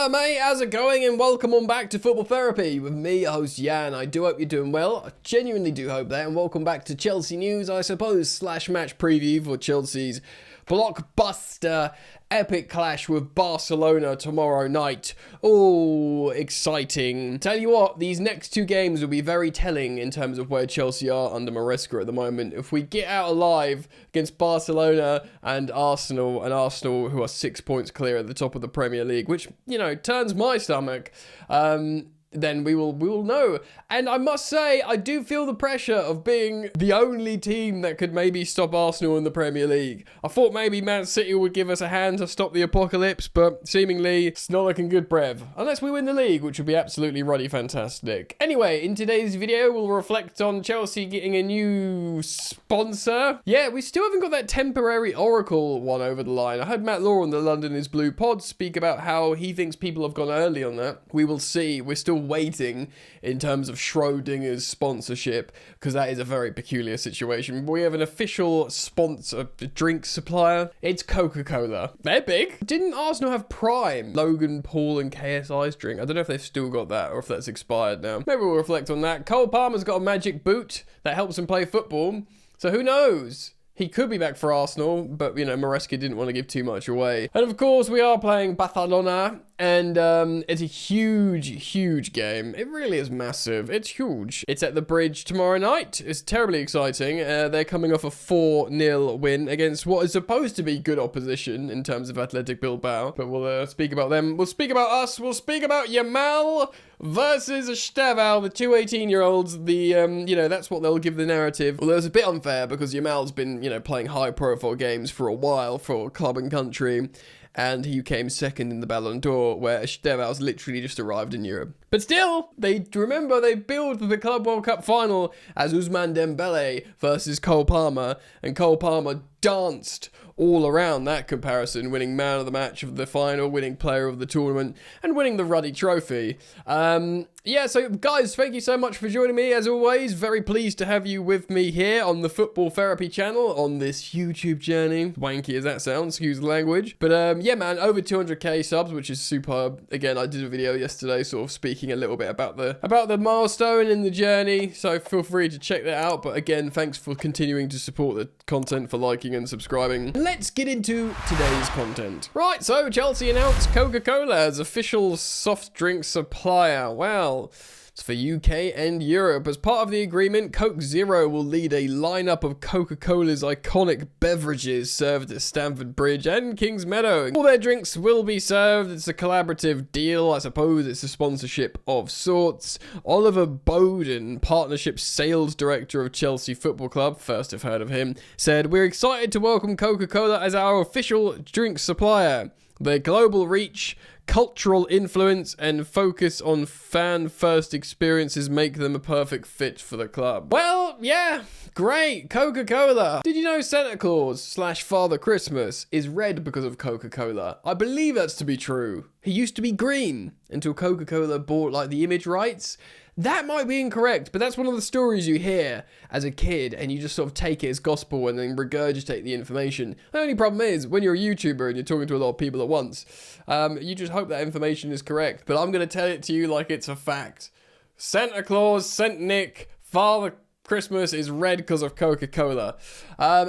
Hello mate, how's it going? And welcome on back to Football Therapy with me, host Jan. I do hope you're doing well. I genuinely do hope that. And welcome back to Chelsea news, I suppose, slash match preview for Chelsea's blockbuster epic clash with Barcelona tomorrow night. Oh, exciting. Tell you what, these next two games will be very telling in terms of where Chelsea are under Maresca at the moment. If we get out alive against Barcelona and Arsenal who are 6 points clear at the top of the Premier League, which, you know, turns my stomach, then we will know. And I must say, I do feel the pressure of being the only team that could maybe stop Arsenal in the Premier League. I thought maybe Man City would give us a hand to stop the apocalypse, but seemingly it's not looking good, Brev. Unless we win the league, which would be absolutely ruddy fantastic. Anyway, in today's video, we'll reflect on Chelsea getting a new sponsor. Yeah, we still haven't got that temporary Oracle one over the line. I heard Matt Law on the London is Blue pod speak about how he thinks people have gone early on that. We will see. We're still waiting in terms of Schrodinger's sponsorship, because that is a very peculiar situation. We have an official sponsor, drink supplier. It's Coca-Cola. They're big. Didn't Arsenal have Prime? Logan Paul and KSI's drink. I don't know if they've still got that or if that's expired now. Maybe we'll reflect on that. Cole Palmer's got a magic boot that helps him play football. So who knows? He could be back for Arsenal, but, you know, Maresca didn't want to give too much away. And, of course, we are playing Barcelona, and it's a huge game. It really is massive. It's huge. It's at the Bridge tomorrow night. It's terribly exciting. They're coming off a 4-0 win against what is supposed to be good opposition in terms of Athletic Bilbao. But we'll speak about them. We'll speak about us. We'll speak about Yamal versus Estevao, the two 18-year-olds. You know, that's what they'll give the narrative. Although it's a bit unfair because Yamal's been, you know, playing high-profile games for a while for club and country, and he came second in the Ballon d'Or, where Estevao's literally just arrived in Europe. But still, they billed the Club World Cup final as Ousmane Dembele versus Cole Palmer, and Cole Palmer danced all around that comparison, winning man of the match of the final, winning player of the tournament, and winning the Ruddy Trophy. Yeah, so guys, thank you so much for joining me. As always, very pleased to have you with me here on the Football Therapy channel on this YouTube journey. Wanky as that sounds, excuse the language. But yeah, man, over 200k subs, which is superb. Again, I did a video yesterday sort of speaking a little bit about the milestone in the journey, so feel free to check that out. But again, thanks for continuing to support the content, for liking and subscribing. Let's get into today's content. Right, so Chelsea announced Coca-Cola as official soft drink supplier. Well, it's for UK and Europe. As part of the agreement, Coke Zero will lead a lineup of Coca-Cola's iconic beverages served at Stamford Bridge and Kings Meadow. All their drinks will be served. It's a collaborative deal. I suppose it's a sponsorship of sorts. Oliver Bowden, partnership sales director of Chelsea Football Club, first I've heard of him, said, "We're excited to welcome Coca-Cola as our official drink supplier. Their global reach, cultural influence, and focus on fan-first experiences make them a perfect fit for the club." Well, yeah, great, Coca-Cola. Did you know Santa Claus / Father Christmas is red because of Coca-Cola? I believe that's to be true. He used to be green until Coca-Cola bought, like, the image rights. That might be incorrect, but that's one of the stories you hear as a kid, and you just sort of take it as gospel and then regurgitate the information. The only problem is, when you're a YouTuber and you're talking to a lot of people at once, you just hope that information is correct. But I'm going to tell it to you like it's a fact. Santa Claus, Saint Nick, Father Christmas is red because of Coca-Cola.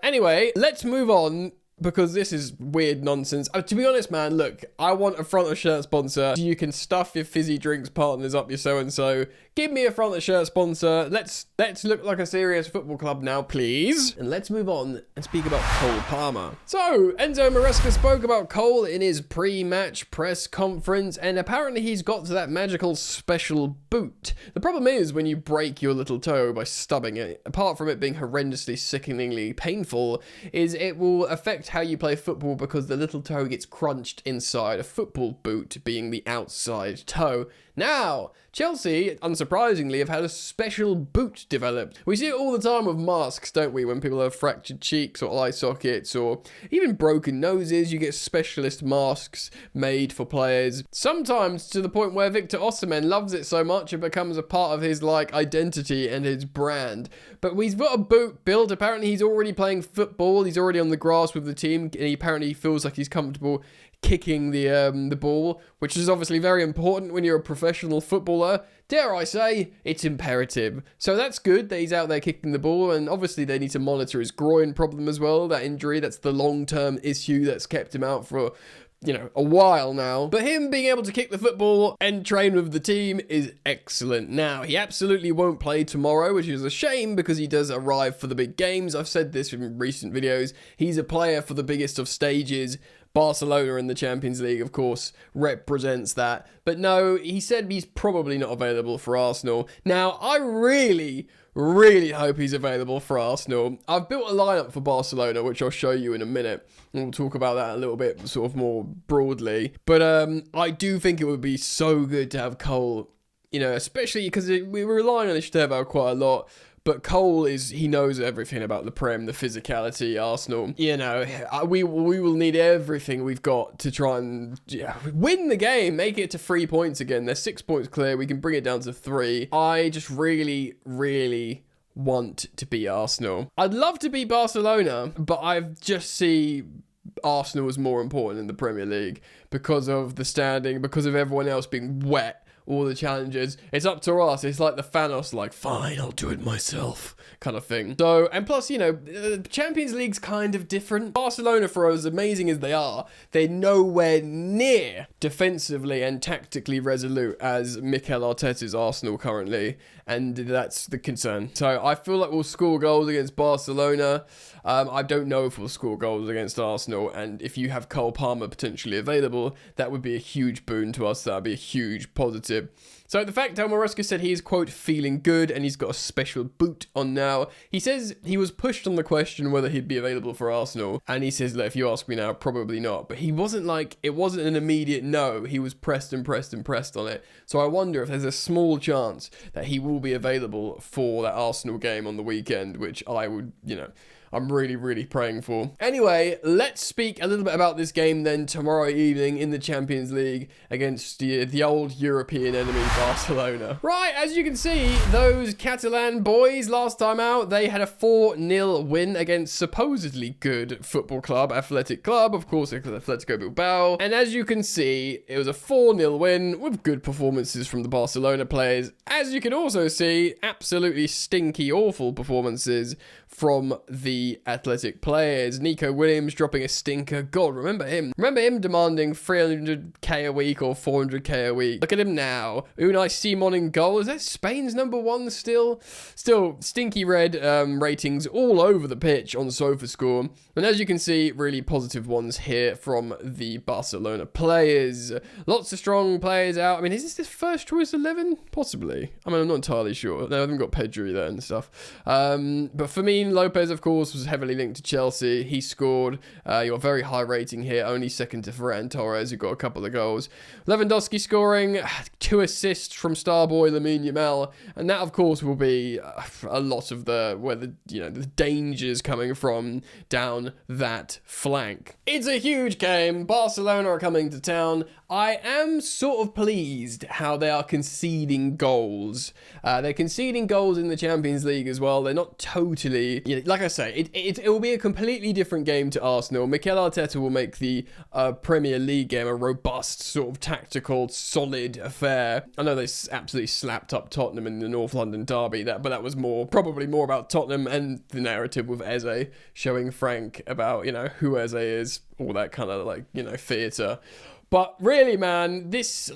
Anyway, let's move on, because this is weird nonsense. To be honest, man, look, I want a front of shirt sponsor. You can stuff your fizzy drinks partners up your so-and-so. Give me a front of shirt sponsor. Let's look like a serious football club now, please. And let's move on and speak about Cole Palmer. So, Enzo Maresca spoke about Cole in his pre-match press conference, and apparently he's got to that magical special boot. The problem is, when you break your little toe by stubbing it, apart from it being horrendously, sickeningly painful, is it will affect how you play football, because the little toe gets crunched inside a football boot, being the outside toe. Now, Chelsea, unsurprisingly, have had a special boot developed. We see it all the time with masks, don't we? When people have fractured cheeks or eye sockets or even broken noses, you get specialist masks made for players. Sometimes to the point where Victor Osimhen loves it so much it becomes a part of his identity and his brand. But we've got a boot built. Apparently he's already playing football. He's already on the grass with the team, and he apparently feels like he's comfortable kicking the ball, which is obviously very important when you're a professional footballer. Dare I say, it's imperative. So that's good that he's out there kicking the ball, and obviously they need to monitor his groin problem as well, that injury. That's the long-term issue that's kept him out for a while now. But him being able to kick the football and train with the team is excellent. Now, he absolutely won't play tomorrow, which is a shame because he does arrive for the big games. I've said this in recent videos. He's a player for the biggest of stages. Barcelona in the Champions League, of course, represents that. But no, he said he's probably not available for Arsenal. Now, I really hope he's available for Arsenal. I've built a lineup for Barcelona, which I'll show you in a minute. And we'll talk about that a little bit sort of more broadly. But I do think it would be so good to have Cole, especially because we're relying on Estevao quite a lot. But Cole he knows everything about the Prem, the physicality, Arsenal. We will need everything we've got to try and win the game, make it to 3 points again. They're 6 points clear. We can bring it down to 3. I just really want to beat Arsenal. I'd love to beat Barcelona, but I just see Arsenal as more important in the Premier League because of the standing, because of everyone else being wet. All the challenges, it's up to us. It's like the Thanos, fine, I'll do it myself kind of thing. So, and plus, the Champions League's kind of different. Barcelona, for as amazing as they are, they're nowhere near defensively and tactically resolute as Mikel Arteta's Arsenal currently, and that's the concern. So I feel like we'll score goals against Barcelona. I don't know if we'll score goals against Arsenal, and if you have Cole Palmer potentially available, that would be a huge boon to us. That would be a huge positive. So the fact Maresca said he's, quote, feeling good and he's got a special boot on now. He says he was pushed on the question whether he'd be available for Arsenal. And he says, look, if you ask me now, probably not. But he wasn't it wasn't an immediate no. He was pressed on it. So I wonder if there's a small chance that he will be available for that Arsenal game on the weekend, which I would, I'm really praying for. Anyway, let's speak a little bit about this game then tomorrow evening in the Champions League against the old European enemy Barcelona. Right, as you can see, those Catalan boys last time out, they had a 4-0 win against supposedly good football club, Athletic Club, of course, Atletico Bilbao. And as you can see, it was a 4-0 win with good performances from the Barcelona players. As you can also see, absolutely stinky, awful performances from the Athletic players. Nico Williams dropping a stinker. God, remember him. Remember him demanding 300k a week or 400k a week. Look at him now. Unai Simon in goal. Is that Spain's #1 still? Still stinky red ratings all over the pitch on SofaScore. And as you can see, really positive ones here from the Barcelona players. Lots of strong players out. I mean, is this his first choice 11? Possibly. I mean, I'm not entirely sure. They haven't got Pedri there and stuff. But for me, Lopez, of course, was heavily linked to Chelsea. He scored. Your very high rating here, only second to Ferran Torres, who got a couple of goals. Lewandowski scoring, 2 assists from Starboy Lamine Yamal, and that, of course, will be a lot of the dangers coming from down that flank. It's a huge game. Barcelona are coming to town. I am sort of pleased how they are conceding goals. They're conceding goals in the Champions League as well. They're not totally, like I say, it will be a completely different game to Arsenal. Mikel Arteta will make the Premier League game a robust, sort of tactical, solid affair. I know they absolutely slapped up Tottenham in the North London derby, but that was probably more about Tottenham and the narrative with Eze, showing Frank about, who Eze is, all that kind of theatre. But really, man, this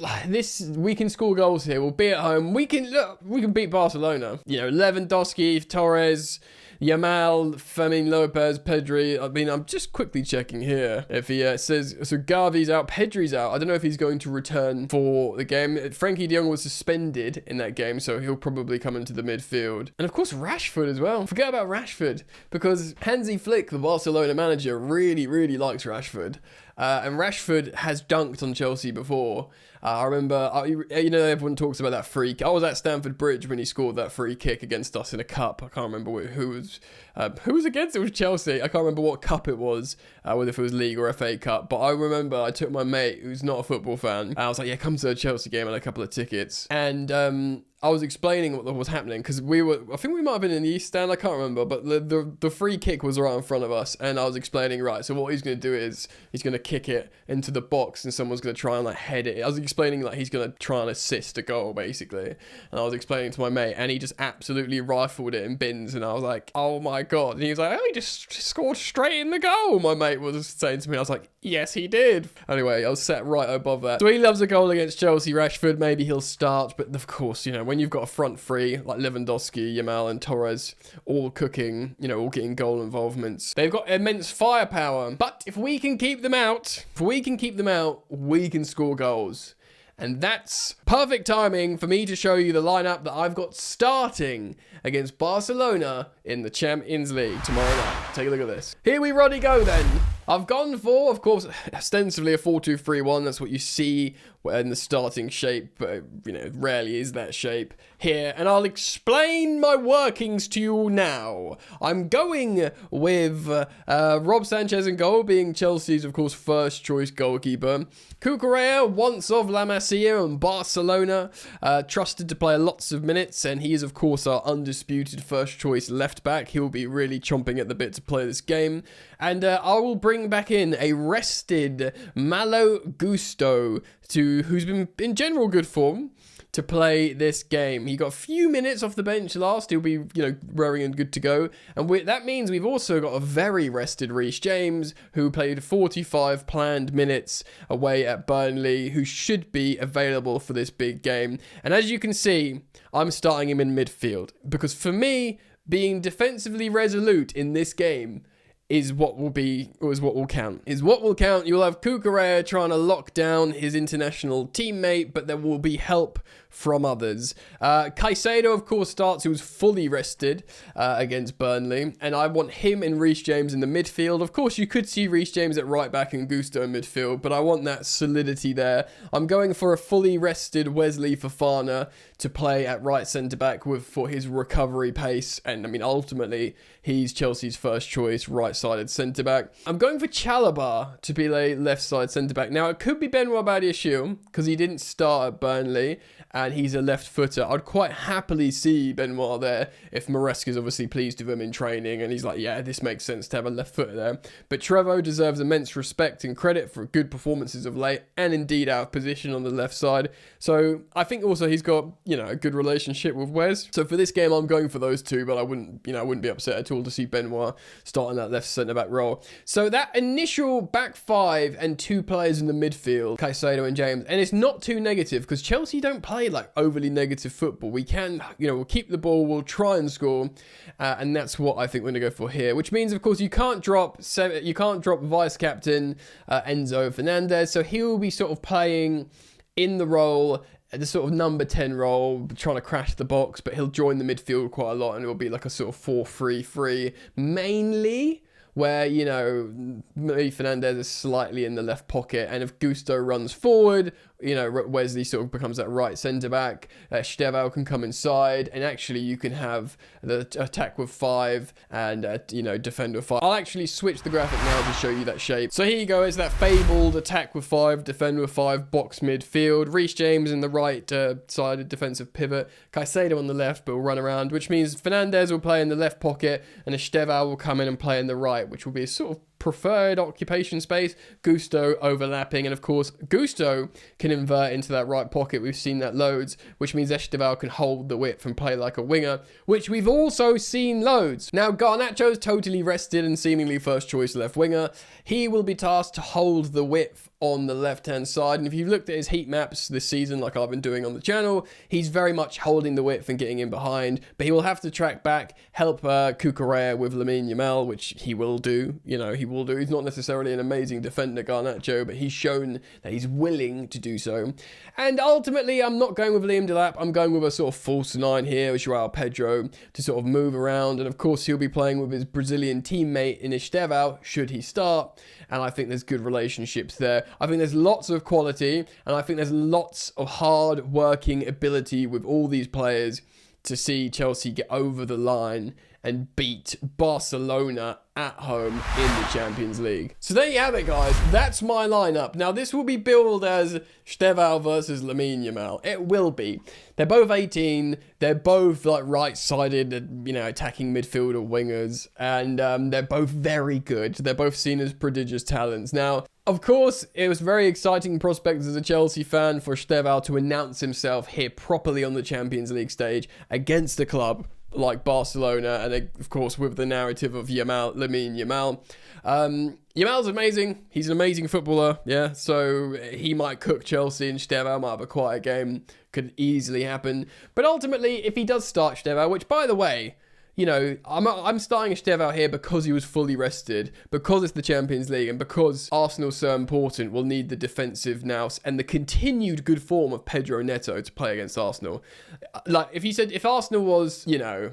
we can score goals here. We'll be at home. We can beat Barcelona. Lewandowski, Torres, Yamal, Fermin Lopez, Pedri. I mean, I'm just quickly checking here. If he says, so Gavi's out, Pedri's out. I don't know if he's going to return for the game. Frankie de Jong was suspended in that game, so he'll probably come into the midfield. And of course, Rashford as well. Forget about Rashford, because Hansi Flick, the Barcelona manager, really likes Rashford. And Rashford has dunked on Chelsea before. I remember, everyone talks about that free kick. I was at Stamford Bridge when he scored that free kick against us in a cup. I can't remember who was against. It was Chelsea. I can't remember what cup it was, whether if it was League or FA Cup. But I remember I took my mate, who's not a football fan, and I was like, yeah, come to a Chelsea game and a couple of tickets. And I was explaining what was happening because I think we might have been in the East Stand, I can't remember, but the free kick was right in front of us, and I was explaining, right, so what he's going to do is he's going to kick it into the box and someone's going to try and like head it. I was explaining like he's going to try and assist a goal basically, and I was explaining to my mate, and he just absolutely rifled it in bins, and I was like, oh my god, and he was like, oh, he just scored straight in the goal, my mate was saying to me. I was like, yes, he did. Anyway, I was set right above that. So he loves a goal against Chelsea. Rashford, maybe he'll start, but of course, when you've got a front three like Lewandowski, Yamal and Torres all cooking, all getting goal involvements, they've got immense firepower. But if we can keep them out, we can score goals. And that's perfect timing for me to show you the lineup that I've got starting against Barcelona in the Champions League tomorrow night. Take a look at this. Here we ready go then. I've gone for, of course, ostensibly a 4-2-3-1. That's what you see in the starting shape, but, it rarely is that shape here. And I'll explain my workings to you now. I'm going with Rob Sanchez in goal, being Chelsea's, of course, first choice goalkeeper. Coca once of La Masia and Barcelona, trusted to play lots of minutes, and he is, of course, our undisputed first choice left back. He'll be really chomping at the bit to play this game. And I will bring back in a rested Malo Gusto, who's been in general good form, to play this game. He got a few minutes off the bench last. He'll be, raring and good to go. And that means we've also got a very rested Reece James, who played 45 planned minutes away at Burnley, who should be available for this big game. And as you can see, I'm starting him in midfield, because for me, being defensively resolute in this game is what will count. You'll have Cucurella trying to lock down his international teammate, but there will be help from others. Caicedo, of course, starts. He was fully rested against Burnley, and I want him and Reece James in the midfield. Of course, you could see Reece James at right back and Gusto in midfield, but I want that solidity there. I'm going for a fully rested Wesley Fofana to play at right centre back for his recovery pace, and ultimately he's Chelsea's first choice right-sided centre back. I'm going for Chalobah to be a left-side centre back. Now it could be Benoit Badiashile because he didn't start at Burnley, and he's a left footer. I'd quite happily see Benoit there if Maresca's obviously pleased with him in training and he's like, yeah, this makes sense to have a left footer there. But Trevoh deserves immense respect and credit for good performances of late, and indeed out of position on the left side. So I think also he's got, a good relationship with Wes. So for this game, I'm going for those two, but I wouldn't be upset at all to see Benoit starting that left centre back role. So that initial back five and two players in the midfield, Caicedo and James, and it's not too negative because Chelsea don't play like overly negative football. We can, we'll keep the ball, we'll try and score, and that's what I think we're going to go for here. Which means, of course, you can't drop vice captain Enzo Fernandez, so he'll be sort of playing in the role, the sort of number 10 role, trying to crash the box, but he'll join the midfield quite a lot, and it'll be like a sort of 4-3-3 mainly, where, maybe Fernandez is slightly in the left pocket, and if Gusto runs forward, Wesley sort of becomes that right centre-back, Estevao can come inside, and actually you can have the attack with 5 and, defend with 5. I'll actually switch the graphic now to show you that shape. So here you go, it's that fabled attack with 5, defend with 5, box midfield, Reece James in the right-sided defensive pivot, Caicedo on the left, but will run around, which means Fernandez will play in the left pocket, and Estevao will come in and play in the right, which will be a sort of preferred occupation space, Gusto overlapping, and of course Gusto can invert into that right pocket. We've seen that loads, which means Estevao can hold the width and play like a winger, which we've also seen loads. Now Garnacho's totally rested and seemingly first choice left winger. He will be tasked to hold the width on the left hand side, and if you've looked at his heat maps this season like I've been doing on the channel, he's very much holding the width and getting in behind, but he will have to track back, help Cucurella with Lamine Yamal, which he will do. He will do. He's not necessarily an amazing defender, Garnacho, but he's shown that he's willing to do so. And ultimately, I'm not going with Liam Delap. I'm going with a sort of false 9 here with João Pedro to sort of move around. And of course, he'll be playing with his Brazilian teammate in Estevao, should he start. And I think there's good relationships there. I think there's lots of quality, and I think there's lots of hard working ability with all these players to see Chelsea get over the line and beat Barcelona at home in the Champions League. So there you have it, guys. That's my lineup. Now, this will be billed as Estevao versus Lamine Yamal. It will be. They're both 18. They're both like right-sided, you know, attacking midfielder wingers, and they're both very good. They're both seen as prodigious talents. Now, of course, it was very exciting prospects as a Chelsea fan for Estevao to announce himself here properly on the Champions League stage against a club like Barcelona, and of course with the narrative of Lamine Yamal. Yamal's amazing. He's an amazing footballer, yeah, so he might cook Chelsea and Estevao might have a quiet game. Could easily happen. But ultimately, if he does start Estevao, which by the way, you know, I'm starting Estevao here because he was fully rested, because it's the Champions League, and because Arsenal's so important, we'll need the defensive nous and the continued good form of Pedro Neto to play against Arsenal. Like, if Arsenal was, you know,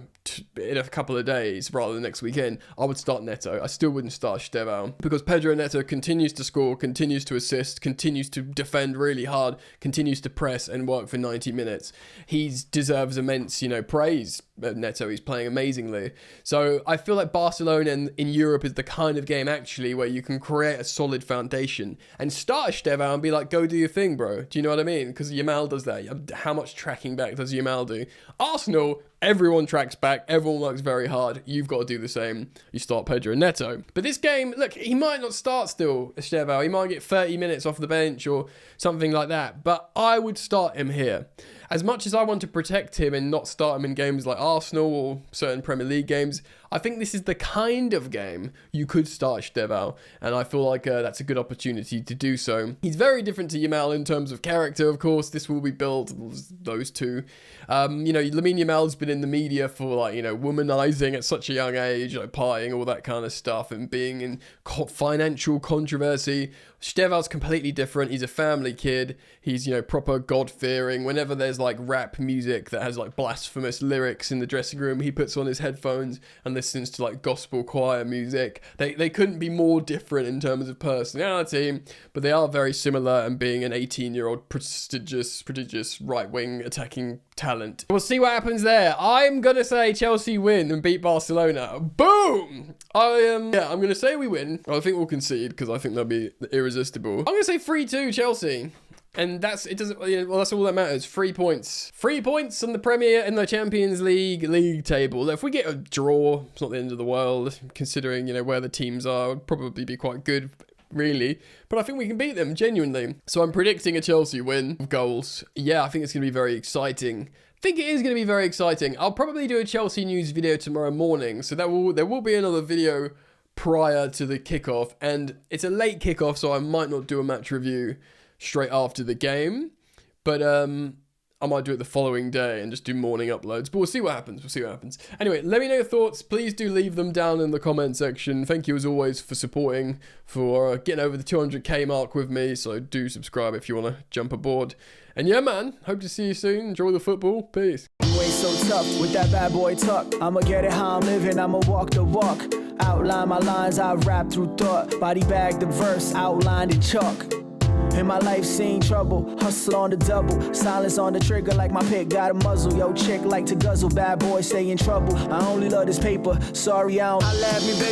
in a couple of days rather than next weekend, I would start Neto. I still wouldn't start Estevao because Pedro Neto continues to score, continues to assist, continues to defend really hard, continues to press and work for 90 minutes. He deserves immense, you know, praise. Neto, he's playing amazingly. So I feel like Barcelona in Europe is the kind of game actually where you can create a solid foundation and start Estevao and be like, go do your thing, bro. Do you know what I mean? Because Yamal does that. How much tracking back does Yamal do? Arsenal, everyone tracks back. Everyone works very hard. You've got to do the same. You start Pedro Neto. But this game, look, he might not start still, Estevao. He might get 30 minutes off the bench or something like that. But I would start him here. As much as I want to protect him and not start him in games like Arsenal or certain Premier League games, I think this is the kind of game you could start Estevao, and I feel like that's a good opportunity to do so. He's very different to Yamal in terms of character, of course. This will be built, those two. You know, Lamine Yamal's been in the media for, like, you know, womanizing at such a young age, like partying, all that kind of stuff, and being in financial controversy. Estevao's completely different. He's a family kid. He's, you know, proper God-fearing. Whenever there's like rap music that has like blasphemous lyrics in the dressing room, he puts on his headphones and listens to like gospel choir music. They couldn't be more different in terms of personality, but they are very similar, and being an 18-year-old prodigious right-wing attacking talent. We'll see what happens there. I'm gonna say Chelsea win and beat Barcelona. Boom! I'm gonna say we win. I think we'll concede because I think they'll be irresistible. I'm gonna say 3-2 Chelsea. And that's all that matters. 3 points. 3 points on the Premier in the Champions League table. If we get a draw, it's not the end of the world, considering, you know, where the teams are. It would probably be quite good, really. But I think we can beat them, genuinely. So I'm predicting a Chelsea win of goals. Yeah, I think it's going to be very exciting. I think it is going to be very exciting. I'll probably do a Chelsea news video tomorrow morning. So there will be another video prior to the kickoff. And it's a late kickoff, so I might not do a match review straight after the game, but I might do it the following day and just do morning uploads, but we'll see what happens. Anyway, let me know your thoughts. Please do leave them down in the comment section. Thank you as always for supporting, for getting over the 200k mark with me, so do subscribe if you want to jump aboard. And yeah, man, hope to see you soon. Enjoy the football. Peace. You ain't so tough with that bad boy tuck. I'ma get it how I'm living, I'ma walk the walk. Outline my lines, I rap through thought. Body bag the verse, outlined in chalk. In my life seen trouble, hustle on the double, silence on the trigger like my pick got a muzzle. Yo, chick like to guzzle, bad boy stay in trouble. I only love this paper, sorry I don't. I laugh me, baby.